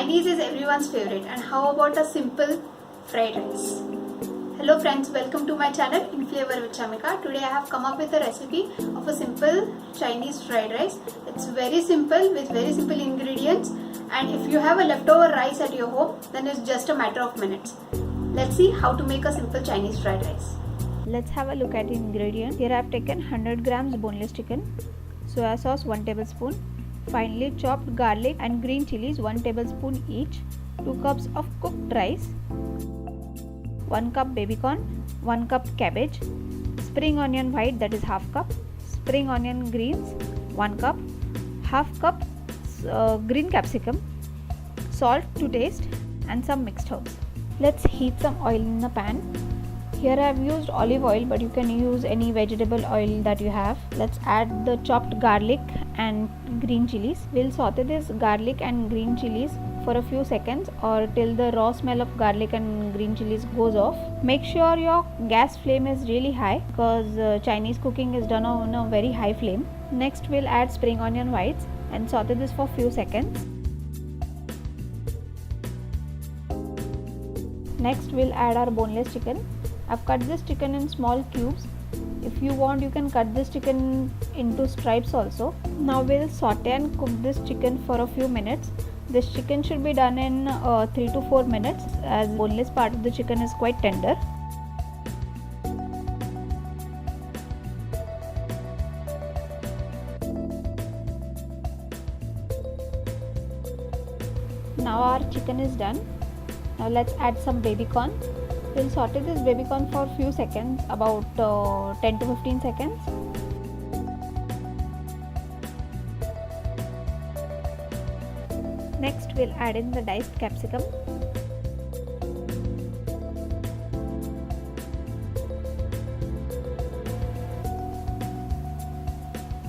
Chinese is everyone's favorite, and how about a simple fried rice? Hello friends, welcome to my channel Inflavor with Shamika. Today I have come up with a recipe of a simple Chinese fried rice. It's very simple with very simple ingredients, and if you have a leftover rice at your home, then it's just a matter of minutes. Let's see how to make a simple Chinese fried rice. Let's have a look at the ingredients. Here I have taken 100 grams boneless chicken, soya sauce 1 tablespoon, finely chopped garlic and green chilies 1 tablespoon each, 2 cups of cooked rice, 1 cup babycorn, 1 cup cabbage, spring onion white that is half cup, spring onion greens 1 cup, half cup green capsicum, salt to taste and some mixed herbs. Let's heat some oil in the pan. Here I have used olive oil, but you can use any vegetable oil that you have. Let's add the chopped garlic and green chilies. We'll saute this garlic and green chilies for a few seconds or till the raw smell of garlic and green chilies goes off. Make sure your gas flame is really high because Chinese cooking is done on a very high flame. Next we'll add spring onion whites and saute this for a few seconds. Next we'll add our boneless chicken. I've cut this chicken in small cubes. If you want, you can cut this chicken into stripes also. Now we'll saute and cook this chicken for a few minutes. This chicken should be done in 3 to 4 minutes as the boneless part of the chicken is quite tender. Now our chicken is done. Now let's add some babycorn. We'll saute this babycorn for a few seconds, about 10 to 15 seconds. Next we'll add in the diced capsicum.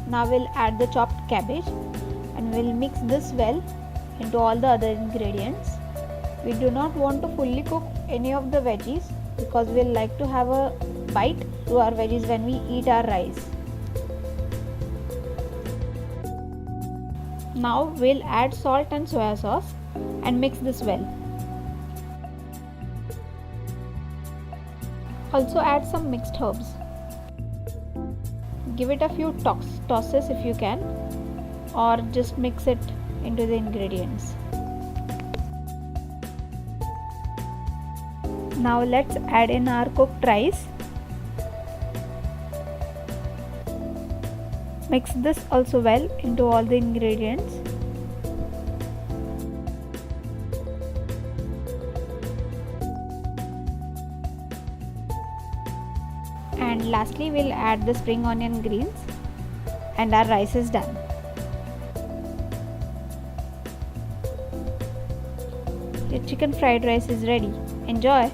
Now we'll add the chopped cabbage and we'll mix this well into all the other ingredients. We do not want to fully cook any of the veggies because we'll like to have a bite to our veggies when we eat our rice. Now we'll add salt and soya sauce and mix this well. Also add some mixed herbs. Give it a few tosses if you can, or just mix it into the ingredients. Now let's add in our cooked rice. Mix this also well into all the ingredients. And lastly we'll add the spring onion greens and our rice is done. Your chicken fried rice is ready. Enjoy!